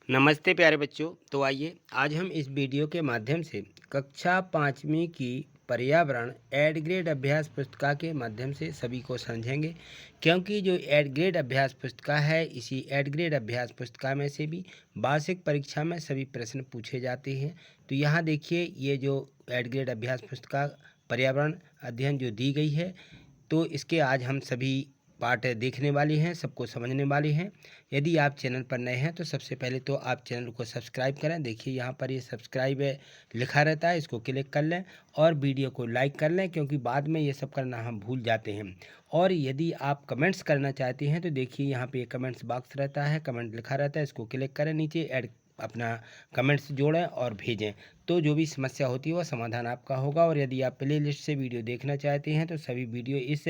नमस्ते प्यारे बच्चों। तो आइए आज हम इस वीडियो के माध्यम से कक्षा 5वीं की पर्यावरण एड ग्रेड अभ्यास पुस्तिका के माध्यम से सभी को समझेंगे, क्योंकि जो एड ग्रेड अभ्यास पुस्तिका है, इसी एड ग्रेड अभ्यास पुस्तिका में से भी वार्षिक परीक्षा में सभी प्रश्न पूछे जाते हैं। तो यहाँ देखिए, ये जो एड ग्रेड अभ्यास पुस्तिका पर्यावरण अध्ययन जो दी गई है, तो इसके आज हम सभी पार्ट देखने वाले हैं, सबको समझने वाले हैं। यदि आप चैनल पर नए हैं तो सबसे पहले तो आप चैनल को सब्सक्राइब करें। देखिए यहाँ पर ये सब्सक्राइब है लिखा रहता है, इसको क्लिक कर लें और वीडियो को लाइक कर लें, क्योंकि बाद में ये सब करना हम भूल जाते हैं। और यदि आप कमेंट्स करना चाहते हैं तो देखिए यहाँ पे कमेंट्स बॉक्स रहता है, कमेंट लिखा रहता है, इसको क्लिक करें, नीचे ऐड अपना कमेंट्स जोड़ें और भेजें। तो जो भी समस्या होती है वो समाधान आपका होगा। और यदि आप प्ले लिस्ट से वीडियो देखना चाहते हैं तो सभी वीडियो इस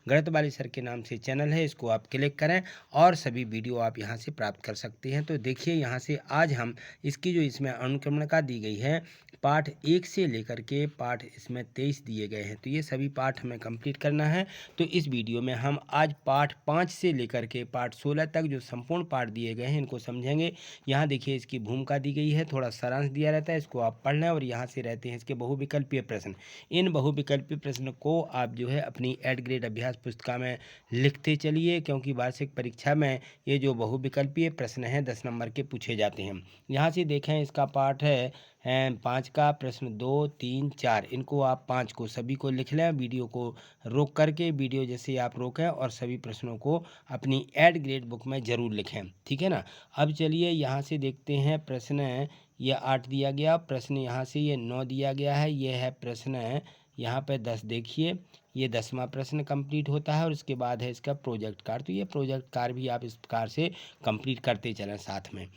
गणित वाली सर के नाम से चैनल है, इसको आप क्लिक करें और सभी वीडियो आप यहाँ से प्राप्त कर सकते हैं। तो देखिए यहाँ से आज हम इसकी जो इसमें अनुक्रमणिका दी गई है, पाठ 1 से लेकर के पाठ इसमें 23 दिए गए हैं, तो ये सभी पाठ हमें कंप्लीट करना है। तो इस वीडियो में हम आज पाठ 5 से लेकर के पाठ 16 तक जो संपूर्ण पाठ दिए गए हैं इनको समझेंगे। यहाँ देखिए इसकी भूमिका दी गई है, थोड़ा सारांश दिया रहता है, इसको आप पढ़ लें। और यहाँ से रहते हैं इसके बहुविकल्पीय प्रश्न। इन बहुविकल्पीय प्रश्न को आप जो है अपनी एड ग्रेड अभ्यास पुस्तिका में लिखते चलिए, क्योंकि वार्षिक परीक्षा में ये जो बहुविकल्पीय प्रश्न हैं 10 नंबर के पूछे जाते हैं। यहाँ से देखें, इसका पाठ है 5 का प्रश्न 2, 3, 4। इनको आप 5 को सभी को लिख लें, वीडियो को रोक करके, वीडियो जैसे आप रोकें और सभी प्रश्नों को अपनी एड ग्रेड बुक में ज़रूर लिखें, ठीक है ना। अब चलिए यहाँ से देखते हैं प्रश्न ये 8 दिया गया, प्रश्न यहाँ से ये 9 दिया गया है, ये है प्रश्न यहाँ पे 10। देखिए ये 10वां प्रश्न कंप्लीट होता है और इसके बाद है इसका प्रोजेक्ट कार्य। तो ये प्रोजेक्ट कार्य भी आप इस प्रकार से कंप्लीट करते चलें साथ में।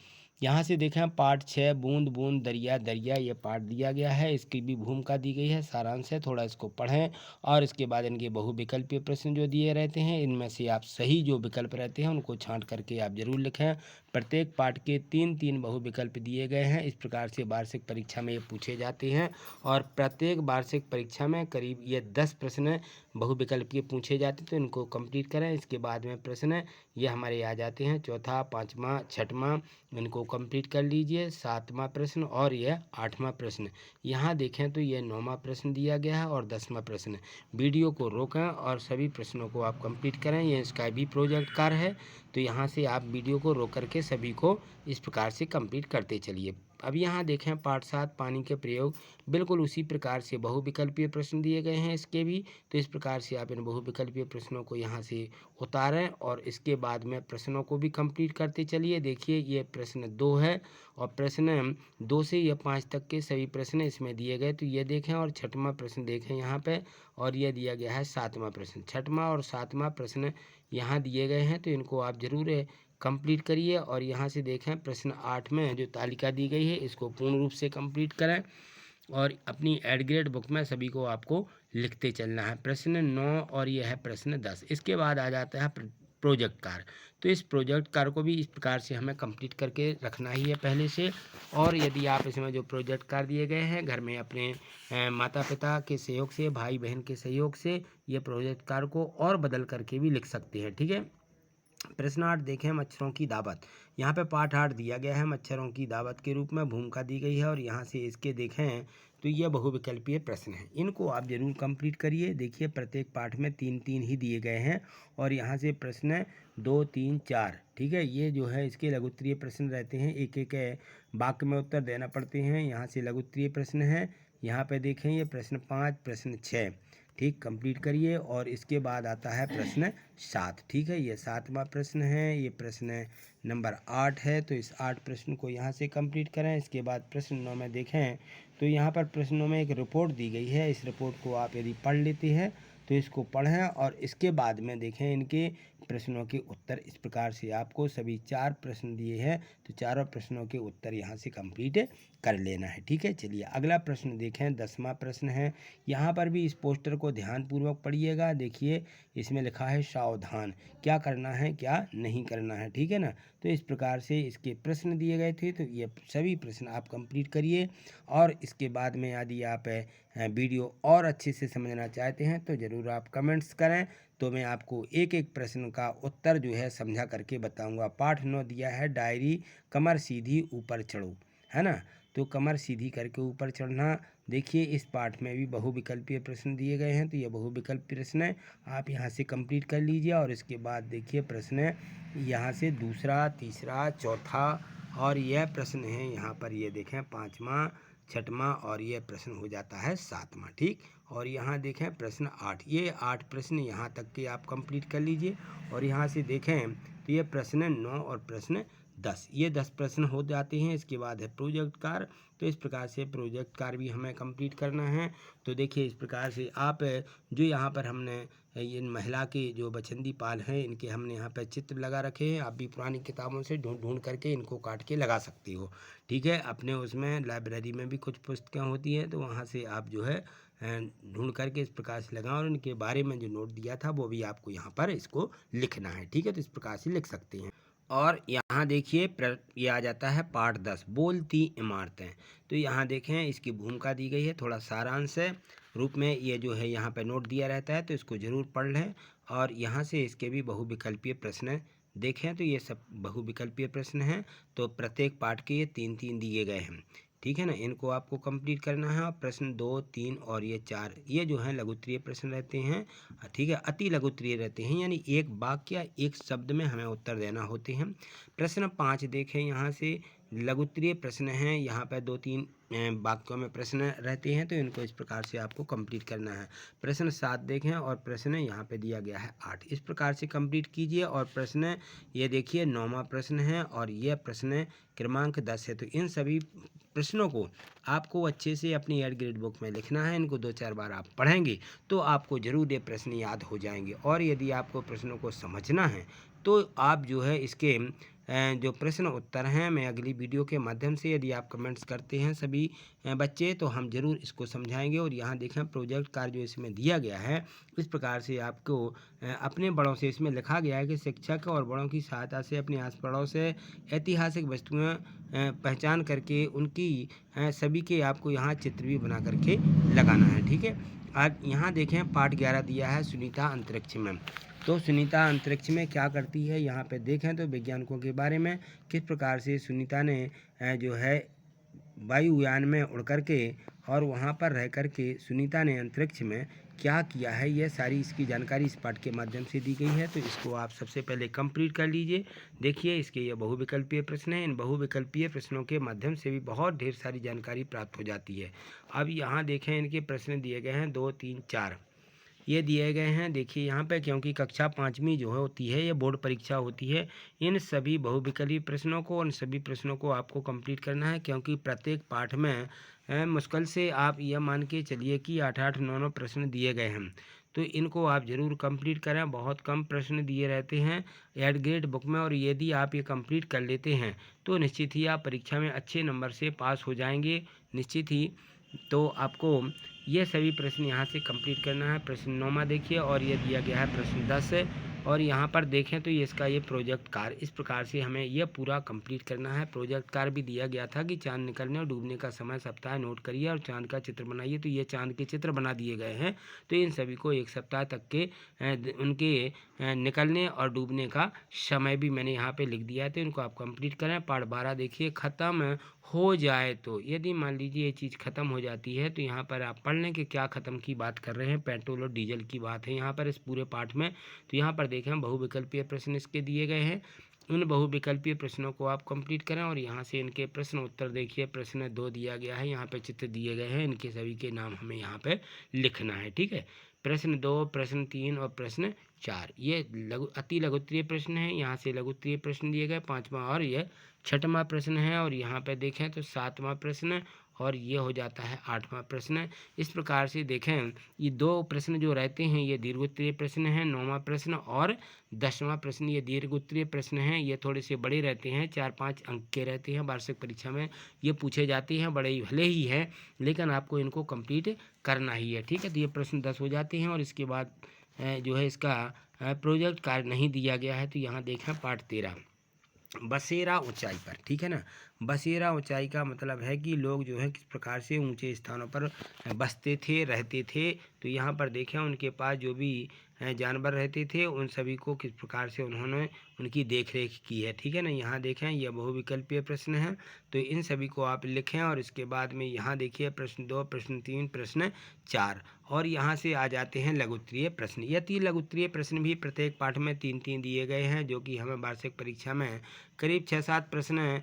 यहाँ से देखें पाठ 6 बूंद बूंद दरिया दरिया, ये पाठ दिया गया है, इसकी भी भूमिका दी गई है, सारांश है, थोड़ा इसको पढ़ें। और इसके बाद इनके बहुविकल्पीय प्रश्न जो दिए रहते हैं, इनमें से आप सही जो विकल्प रहते हैं उनको छांट करके आप जरूर लिखें। प्रत्येक पाठ के 3-3 बहुविकल्प दिए गए हैं। इस प्रकार से वार्षिक परीक्षा में ये पूछे जाते हैं और प्रत्येक वार्षिक परीक्षा में करीब ये 10 प्रश्न बहुविकल्प के पूछे जाते हैं। तो इनको कंप्लीट करें। इसके बाद में प्रश्न ये हमारे आ जाते हैं चौथा, 5वां, 6वां, इनको कंप्लीट कर लीजिए। 7वां प्रश्न और यह 8वां प्रश्न। यहाँ देखें तो ये 9वां प्रश्न दिया गया है और 10वां प्रश्न। वीडियो को रोकें और सभी प्रश्नों को आप कंप्लीट करें। ये इसका भी प्रोजेक्ट कार्य है, तो यहाँ से आप वीडियो को रोक करके सभी को इस प्रकार से कंप्लीट करते चलिए। अब यहाँ देखें पाठ 7 पानी के प्रयोग, बिल्कुल उसी प्रकार से बहुविकल्पीय प्रश्न दिए गए हैं इसके भी। तो इस प्रकार से आप इन बहुविकल्पीय प्रश्नों को यहाँ से उतारें और इसके बाद में प्रश्नों को भी कंप्लीट करते चलिए। देखिए ये प्रश्न 2 है और प्रश्न 2 से ये 5 तक के सभी प्रश्न इसमें दिए गए। तो ये देखें और 6वां प्रश्न देखें यहाँ पे, और यह दिया गया है 7वां प्रश्न। 6वां और 7वां प्रश्न यहाँ दिए गए हैं, तो इनको आप ज़रूर कंप्लीट करिए। और यहाँ से देखें प्रश्न 8 में जो तालिका दी गई है इसको पूर्ण रूप से कंप्लीट करें और अपनी एड ग्रेड बुक में सभी को आपको लिखते चलना है। प्रश्न 9 और यह है प्रश्न 10। इसके बाद आ जाता है प्रोजेक्ट कार्य। तो इस प्रोजेक्ट कार्य को भी इस प्रकार से हमें कंप्लीट करके रखना ही है पहले से। और यदि आप इसमें जो प्रोजेक्ट कार्य दिए गए हैं घर में अपने माता पिता के सहयोग से, भाई बहन के सहयोग से ये प्रोजेक्ट कार्य को और बदल करके भी लिख सकते हैं, ठीक है। प्रश्न 8 देखें मच्छरों की दावत। यहाँ पे पाठ 8 दिया गया है, मच्छरों की दावत के रूप में भूमिका दी गई है। और यहाँ से इसके देखें तो ये बहुविकल्पीय प्रश्न हैं, इनको आप जरूर कंप्लीट करिए। देखिए प्रत्येक पाठ में 3-3 ही दिए गए हैं और यहाँ से प्रश्न 2, 3, 4, ठीक है। ये जो है इसके लघुत्तरीय प्रश्न रहते हैं, एक एक वाक्य में उत्तर देना पड़ते हैं। यहाँ से लघुत्तरीय प्रश्न है, यहाँ पे देखें ये प्रश्न 5, प्रश्न 6, ठीक, कंप्लीट करिए। और इसके बाद आता है प्रश्न 7, ठीक है। ये 7वां प्रश्न है, ये प्रश्न नंबर 8 है। तो इस 8 प्रश्न को यहाँ से कंप्लीट करें। इसके बाद प्रश्न 9 में देखें तो यहाँ पर प्रश्नों में एक रिपोर्ट दी गई है, इस रिपोर्ट को आप यदि पढ़ लेते हैं तो इसको पढ़ें। और इसके बाद में देखें इनके प्रश्नों के उत्तर। इस प्रकार से आपको सभी 4 प्रश्न दिए हैं, तो चारों प्रश्नों के उत्तर यहाँ से कंप्लीट कर लेना है, ठीक है। चलिए अगला प्रश्न देखें, 10वां प्रश्न है। यहाँ पर भी इस पोस्टर को ध्यानपूर्वक पढ़िएगा। देखिए इसमें लिखा है सावधान, क्या करना है क्या नहीं करना है, ठीक है ना। तो इस प्रकार से इसके प्रश्न दिए गए थे, तो ये सभी प्रश्न आप कंप्लीट करिए। और इसके बाद में यदि आप वीडियो और अच्छे से समझना चाहते हैं तो ज़रूर आप कमेंट्स करें, तो मैं आपको एक एक प्रश्न का उत्तर जो है समझा करके बताऊंगा। पाठ 9 दिया है डायरी कमर सीधी ऊपर चढ़ो, है ना। तो कमर सीधी करके ऊपर चढ़ना। देखिए इस पाठ में भी बहुविकल्पीय प्रश्न दिए गए हैं, तो ये बहुविकल्पीय प्रश्न है, आप यहाँ से कंप्लीट कर लीजिए। और इसके बाद देखिए प्रश्न यहाँ से दूसरा, तीसरा, चौथा और यह प्रश्न है यहाँ पर, ये देखें पाँचवा, छठवां और यह प्रश्न हो जाता है सातवां। ठीक, और यहाँ देखें प्रश्न 8, ये 8 प्रश्न यहाँ तक के आप कंप्लीट कर लीजिए। और यहाँ से देखें तो ये प्रश्न 9 और प्रश्न 10, ये 10 प्रश्न हो जाते हैं। इसके बाद है प्रोजेक्ट कार्य, तो इस प्रकार से प्रोजेक्ट कार्य भी हमें कंप्लीट करना है। तो देखिए इस प्रकार से आप जो यहाँ पर हमने इन महिला के जो बचंती पाल हैं इनके हमने यहाँ पर चित्र लगा रखे हैं। आप भी पुरानी किताबों से ढूंढ ढूंढ करके इनको काट के लगा सकती हो। ठीक है, अपने उसमें लाइब्रेरी में भी कुछ पुस्तकें होती हैं, तो वहाँ से आप जो है ढूंढ करके इस प्रकार से लगाओ। और इनके बारे में जो नोट दिया था वो भी आपको यहाँ पर इसको लिखना है। ठीक है, तो इस प्रकार से लिख सकते हैं। और यहाँ देखिए ये आ जाता है पाठ 10 बोलती इमारतें। तो यहाँ देखें इसकी भूमिका दी गई है, थोड़ा सारांश रूप में ये जो है यहाँ पे नोट दिया रहता है, तो इसको ज़रूर पढ़ लें। और यहाँ से इसके भी बहुविकल्पीय प्रश्न देखें, तो ये सब बहुविकल्पीय प्रश्न हैं। तो प्रत्येक पाठ के ये 3-3 दिए गए हैं। ठीक है ना, इनको आपको कंप्लीट करना है। और प्रश्न 2, 3 और ये 4 ये जो हैं लघुत्तरीय प्रश्न रहते हैं। ठीक है, अति लघुत्तरीय रहते हैं, यानी एक वाक्य या एक शब्द में हमें उत्तर देना होते हैं। प्रश्न 5 देखें, यहाँ से लघुत्तरीय प्रश्न हैं, यहाँ पर 2-3 वाक्यों में प्रश्न रहते हैं, तो इनको इस प्रकार से आपको कंप्लीट करना है। प्रश्न 7 देखें और प्रश्न यहाँ पे दिया गया है 8, इस प्रकार से कंप्लीट कीजिए। और प्रश्न ये देखिए 9वां प्रश्न है और यह प्रश्न क्रमांक 10 है। तो इन सभी प्रश्नों को आपको अच्छे से अपनी एड ग्रेड बुक में लिखना है। इनको 2-4 बार आप पढ़ेंगे तो आपको ज़रूर ये प्रश्न याद हो जाएंगे। और यदि आपको प्रश्नों को समझना है तो आप जो है इसके जो प्रश्न उत्तर हैं मैं अगली वीडियो के माध्यम से, यदि आप कमेंट्स करते हैं सभी बच्चे, तो हम ज़रूर इसको समझाएंगे। और यहाँ देखें प्रोजेक्ट कार्य जो इसमें दिया गया है, इस प्रकार से आपको अपने बड़ों से, इसमें लिखा गया है कि शिक्षक और बड़ों की सहायता से अपने आस पड़ोस से ऐतिहासिक वस्तुएं पहचान करके उनकी सभी के आपको यहाँ चित्र भी बना करके लगाना है। ठीक है, आज यहाँ देखें पाठ 11 दिया है सुनीता अंतरिक्ष में। तो सुनीता अंतरिक्ष में क्या करती है, यहाँ पे देखें तो वैज्ञानिकों के बारे में किस प्रकार से सुनीता ने जो है वायुयान में उड़ करके और वहाँ पर रह करके सुनीता ने अंतरिक्ष में क्या किया है, यह सारी इसकी जानकारी इस पाठ के माध्यम से दी गई है। तो इसको आप सबसे पहले कंप्लीट कर लीजिए। देखिए इसके ये बहुविकल्पीय प्रश्न हैं, इन बहुविकल्पीय प्रश्नों के माध्यम से भी बहुत ढेर सारी जानकारी प्राप्त हो जाती है। अब यहाँ देखें इनके प्रश्न दिए गए हैं 2, 3, 4 ये दिए गए हैं। देखिए यहाँ पे क्योंकि कक्षा 5वीं जो है होती है ये बोर्ड परीक्षा होती है, इन सभी बहुविकल्पीय प्रश्नों को, उन सभी प्रश्नों को आपको कंप्लीट करना है। क्योंकि प्रत्येक पाठ में मुश्किल से आप यह मान के चलिए कि 8-8, 9-9 प्रश्न दिए गए हैं, तो इनको आप ज़रूर कंप्लीट करें। बहुत कम प्रश्न दिए रहते हैं एड ग्रेड बुक में, और यदि आप ये कंप्लीट कर लेते हैं तो निश्चित ही आप परीक्षा में अच्छे नंबर से पास हो जाएंगे, निश्चित ही। तो आपको ये सभी प्रश्न यहाँ से कंप्लीट करना है। प्रश्न 9वां देखिए और ये दिया गया है प्रश्न 10 है। और यहाँ पर देखें तो ये इसका ये प्रोजेक्ट कार्य इस प्रकार से हमें यह पूरा कंप्लीट करना है। प्रोजेक्ट कार्य भी दिया गया था कि चांद निकलने और डूबने का समय सप्ताह नोट करिए और चांद का चित्र बनाइए। तो ये चांद के चित्र बना दिए गए हैं, तो इन सभी को एक सप्ताह तक के उनके निकलने और डूबने का समय भी मैंने यहाँ पे लिख दिया है, तो इनको आप कंप्लीट करें। पाठ 12 देखिए ख़त्म हो जाए तो, यदि मान लीजिए ये चीज़ ख़त्म हो जाती है तो यहाँ पर आप पढ़ लें कि क्या ख़त्म की बात कर रहे हैं। पेट्रोल और डीजल की बात है यहाँ पर इस पूरे पाठ में। तो यहाँ पर देखें बहुविकल्पीय प्रश्न इसके दिए गए हैं, उन बहुविकल्पीय प्रश्नों को आप कंप्लीट करें। और यहाँ से इनके प्रश्न उत्तर देखिए। प्रश्न 2 दिया गया है, यहाँ पे चित्र दिए गए हैं, इनके सभी के नाम हमें यहाँ पे लिखना है। ठीक है, प्रश्न 2, प्रश्न 3 और प्रश्न 4 ये अति लघुत्तरीय प्रश्न है। यहाँ से लघुत्तरीय प्रश्न दिए गए 5वां और ये 6वां प्रश्न है। और यहाँ पे देखें तो 7वां प्रश्न और ये हो जाता है 8वां प्रश्न। इस प्रकार से देखें ये 2 प्रश्न जो रहते हैं ये दीर्घोत्तरीय प्रश्न हैं, 9वां प्रश्न और 10वां प्रश्न ये दीर्घोत्तरीय प्रश्न हैं। ये थोड़े से बड़े रहते हैं, 4-5 अंक के रहते हैं, वार्षिक परीक्षा में ये पूछे जाते हैं। बड़े ही भले ही हैं लेकिन आपको इनको कंप्लीट करना ही है। ठीक है, तो ये प्रश्न 10 हो जाते हैं। और इसके बाद जो है इसका प्रोजेक्ट कार्य नहीं दिया गया है। तो यहाँ देखें पाठ 13 बसेरा ऊंचाई पर। ठीक है ना, बसेरा ऊंचाई का मतलब है कि लोग जो है किस प्रकार से ऊंचे स्थानों पर बसते थे, रहते थे। तो यहाँ पर देखें उनके पास जो भी जानवर रहते थे उन सभी को किस प्रकार से उन्होंने उनकी देख रेख की है। ठीक है ना, यहाँ देखें यह बहुविकल्पीय प्रश्न है, तो इन सभी को आप लिखें। और इसके बाद में यहाँ देखिए प्रश्न 2, प्रश्न 3, प्रश्न 4, और यहाँ से आ जाते हैं लघुत्तरीय प्रश्न। यह 3 लघुत्तरीय प्रश्न भी प्रत्येक पाठ में 3-3 दिए गए हैं, जो कि हमें वार्षिक परीक्षा में करीब 6-7 प्रश्न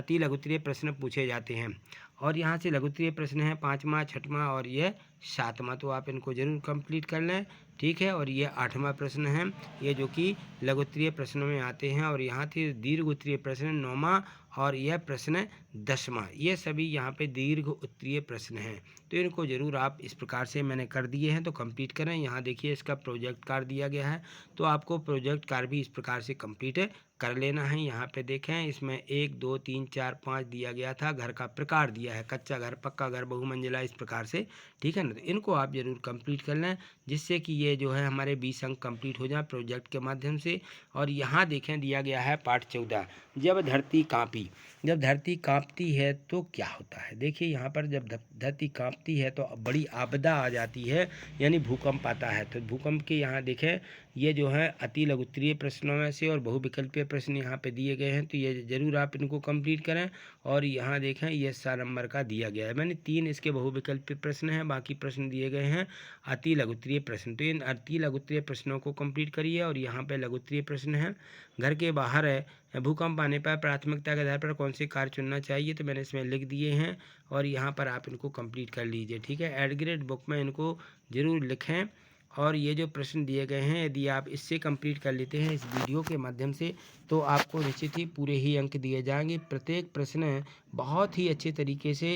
3 लघुत्तरीय प्रश्न पूछे जाते हैं। और यहाँ से लघुत्तरीय प्रश्न है 5वां, 6वां और यह 7वां, तो आप इनको जरूर कंप्लीट कर लें। ठीक है, और ये 8वां प्रश्न है, ये जो कि लघुत्तरीय प्रश्नों में आते हैं। और यहाँ से दीर्घ उत्तरीय प्रश्न 9वां और यह प्रश्न 10वां, ये सभी यहाँ पे दीर्घ उत्तरीय प्रश्न हैं। तो इनको जरूर आप इस प्रकार से मैंने कर दिए हैं, तो कंप्लीट करें। यहाँ देखिए इसका प्रोजेक्ट कार्ड दिया गया है, तो आपको प्रोजेक्ट कार्ड भी इस प्रकार से कंप्लीट कर लेना है। यहाँ पे देखें इसमें 1, 2, 3, 4, 5 दिया गया था, घर का प्रकार दिया है, कच्चा घर, पक्का घर, बहुमंजिला, इस प्रकार से। ठीक है ना, तो इनको आप जरूर कंप्लीट कर लें, जिससे कि ये जो है हमारे 20 अंक कंप्लीट हो जाए प्रोजेक्ट के माध्यम से। और यहाँ देखें दिया गया है पाठ 14, जब धरती कांपी। जब धरती कांपती है तो क्या होता है। देखिए यहाँ पर जब धरती कांपती है तो बड़ी आपदा आ जाती है, यानी भूकंप आता है। तो भूकंप के यहाँ देखें ये जो है अति लघुत्तरीय प्रश्नों में से और बहुविकल्पीय प्रश्न यहाँ पे दिए गए हैं, तो ये जरूर आप इनको कंप्लीट करें। और यहाँ देखें ये 7 नंबर का दिया गया है, मैंने 3 इसके बहुविकल्पीय प्रश्न हैं, बाकी प्रश्न दिए गए हैं अति लघुत्तरीय प्रश्न। तो इन अति लघुत्तरीय प्रश्नों को कंप्लीट करिए। और यहाँ पे लघुत्तरीय प्रश्न है, घर के बाहर है भूकंप आने पर प्राथमिकता के आधार पर कौन से कार्य चुनना चाहिए, तो मैंने इसमें लिख दिए हैं, और यहाँ पर आप इनको कंप्लीट कर लीजिए। ठीक है, एड ग्रेड बुक में इनको जरूर लिखें। और ये जो प्रश्न दिए गए हैं, यदि आप इससे कंप्लीट कर लेते हैं इस वीडियो के माध्यम से, तो आपको निश्चित ही पूरे ही अंक दिए जाएंगे। प्रत्येक प्रश्न बहुत ही अच्छे तरीके से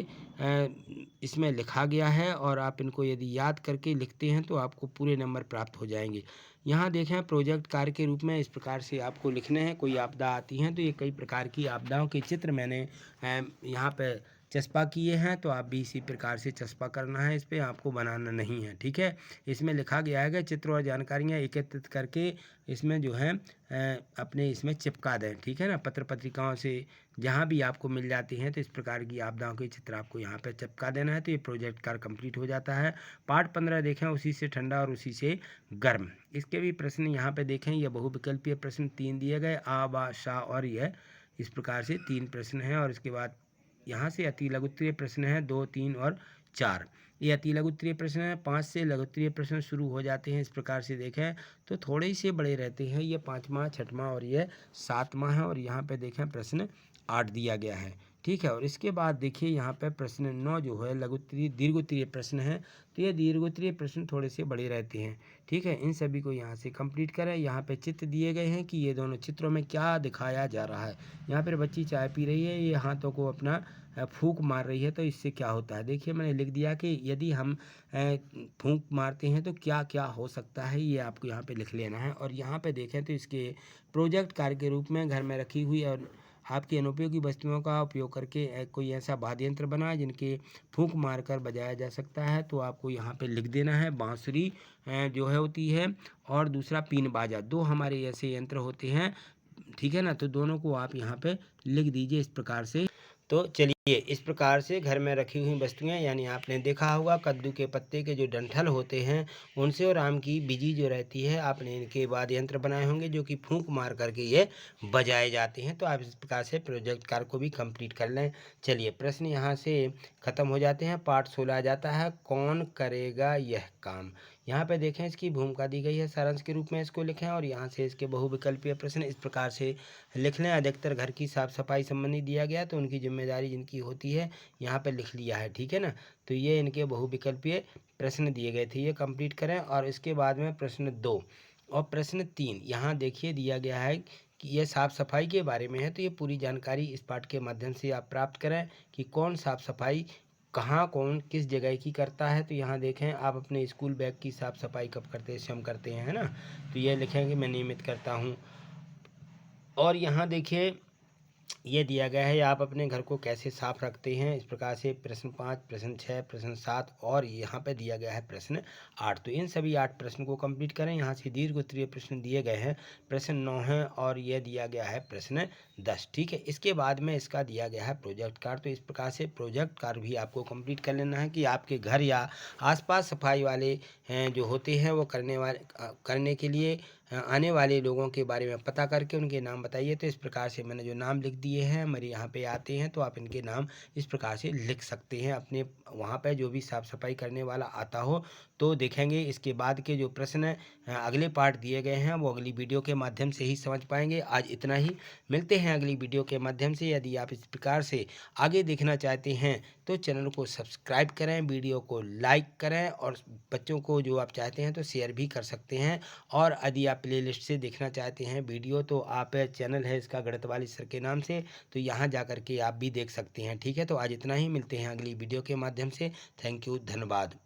इसमें लिखा गया है, और आप इनको यदि याद करके लिखते हैं तो आपको पूरे नंबर प्राप्त हो जाएंगे। यहाँ देखें प्रोजेक्ट कार्य के रूप में इस प्रकार से आपको लिखने हैं। कोई आपदा आती है तो ये कई प्रकार की आपदाओं के चित्र मैंने यहाँ पे चस्पा किए हैं, तो आप भी इसी प्रकार से चस्पा करना है, इस पर आपको बनाना नहीं है। ठीक है, इसमें लिखा गया है कि चित्र और जानकारियाँ एकत्रित करके इसमें जो है अपने इसमें चिपका दें। ठीक है ना, पत्र पत्रिकाओं से जहाँ भी आपको मिल जाती हैं, तो इस प्रकार की आपदाओं के चित्र आपको यहाँ पे चिपका देना है, तो ये प्रोजेक्ट कार्य कंप्लीट हो जाता है। पार्ट 15 देखें, उसी से ठंडा और उसी से गर्म। इसके भी प्रश्न यहाँ पे देखें, ये बहुविकल्पीय प्रश्न 3 दिए गए, आ, बा, शा और यह, इस प्रकार से 3 प्रश्न हैं। और इसके बाद यहाँ से अति लघुत्तरीय प्रश्न है 2, 3 और 4, ये अति लघुत्तरीय प्रश्न है। 5 से लघुत्तरीय प्रश्न शुरू हो जाते हैं, इस प्रकार से देखें तो थोड़े से बड़े रहते हैं, ये 5वां, 6वां और ये 7वां है। और यहाँ पे देखें प्रश्न 8 दिया गया है। ठीक है, और इसके बाद देखिए यहाँ पे प्रश्न 9 जो है लघुत्तरीय दीर्घोत्तरीय प्रश्न है, तो ये दीर्घोत्तरीय प्रश्न थोड़े से बड़े रहते हैं। ठीक है, इन सभी को यहाँ से कंप्लीट करें। यहाँ पे चित्र दिए गए हैं कि ये दोनों चित्रों में क्या दिखाया जा रहा है। यहाँ पर बच्ची चाय पी रही है, ये हाथों को अपना फूंक मार रही है, तो इससे क्या होता है। देखिए मैंने लिख दिया कि यदि हम फूंक मारते हैं तो क्या क्या हो सकता है, ये आपको यहाँ पे लिख लेना है। और यहाँ पे देखें तो इसके प्रोजेक्ट कार्य के रूप में घर में रखी हुई और आपकी अनुपयोगी वस्तुओं का उपयोग करके कोई ऐसा वाद्य यंत्र बनाए जिनके फूंक मारकर बजाया जा सकता है, तो आपको यहाँ पे लिख देना है। बांसुरी जो है होती है, और दूसरा पीन बाजा, 2 हमारे ऐसे यंत्र होते हैं। ठीक है ना, तो दोनों को आप यहाँ पे लिख दीजिए इस प्रकार से। तो चलिए इस प्रकार से घर में रखी हुई वस्तुएं, यानी आपने देखा होगा कद्दू के पत्ते के जो डंठल होते हैं उनसे, और आम की बीजी जो रहती है, आपने इनके वाद्य यंत्र बनाए होंगे जो कि फूंक मार करके ये बजाए जाते हैं। तो आप इस प्रकार से प्रोजेक्ट कार्य को भी कंप्लीट कर लें। चलिए प्रश्न यहाँ से ख़त्म हो जाते हैं। पार्ट 16 आ जाता है, कौन करेगा यह काम। यहाँ पे देखें इसकी भूमिका दी गई है, सारांश के रूप में इसको लिखें। और यहाँ से इसके बहुविकल्पीय प्रश्न इस प्रकार से लिख लें। अधिकतर घर की साफ सफाई संबंधी दिया गया, तो उनकी जिम्मेदारी जिनकी होती है यहाँ पे लिख लिया है। ठीक है ना, तो ये इनके बहुविकल्पीय प्रश्न दिए गए थे, ये कंप्लीट करें। और इसके बाद में प्रश्न 2 और प्रश्न 3 यहाँ देखिए दिया गया है कि ये साफ़ सफाई के बारे में है, तो ये पूरी जानकारी इस पाठ के माध्यम से आप प्राप्त करें कि कौन साफ़ सफाई कहाँ कौन किस जगह की करता है। तो यहाँ देखें आप अपने स्कूल बैग की साफ़ सफाई कब करते हैं, स्वयं करते हैं, है ना, तो ये लिखें कि मैं नियमित करता हूँ। और यहाँ देखिए ये दिया गया है आप अपने घर को कैसे साफ रखते हैं। इस प्रकार से प्रश्न 5, प्रश्न 6, प्रश्न 7 और यहाँ पे दिया गया है प्रश्न 8। तो इन सभी 8 प्रश्न को कंप्लीट करें। यहाँ से दीर्घ उत्तरीय प्रश्न दिए गए हैं, प्रश्न 9 है और यह दिया गया है प्रश्न 10। ठीक है, इसके बाद में इसका दिया गया है प्रोजेक्ट कार्ड। तो इस प्रकार से प्रोजेक्ट कार्ड भी आपको कंप्लीट कर लेना है कि आपके घर या आसपास सफाई वाले जो होते हैं वो करने के लिए आने वाले लोगों के बारे में पता करके उनके नाम बताइए। तो इस प्रकार से मैंने जो नाम लिख दिए हैं मेरे यहाँ पे आते हैं, तो आप इनके नाम इस प्रकार से लिख सकते हैं अपने वहाँ पे जो भी साफ़ सफाई करने वाला आता हो। तो देखेंगे इसके बाद के जो प्रश्न अगले पार्ट दिए गए हैं वो अगली वीडियो के माध्यम से ही समझ पाएंगे। आज इतना ही, मिलते हैं अगली वीडियो के माध्यम से। यदि आप इस प्रकार से आगे देखना चाहते हैं तो चैनल को सब्सक्राइब करें, वीडियो को लाइक करें और बच्चों को जो आप चाहते हैं तो शेयर भी कर सकते हैं। और यदि आप प्लेलिस्ट से देखना चाहते हैं वीडियो तो आप चैनल है इसका गणित वाली सर के नाम से, तो यहाँ जा कर के आप भी देख सकते हैं। ठीक है, तो आज इतना ही, मिलते हैं अगली वीडियो के माध्यम से। थैंक यू, धन्यवाद।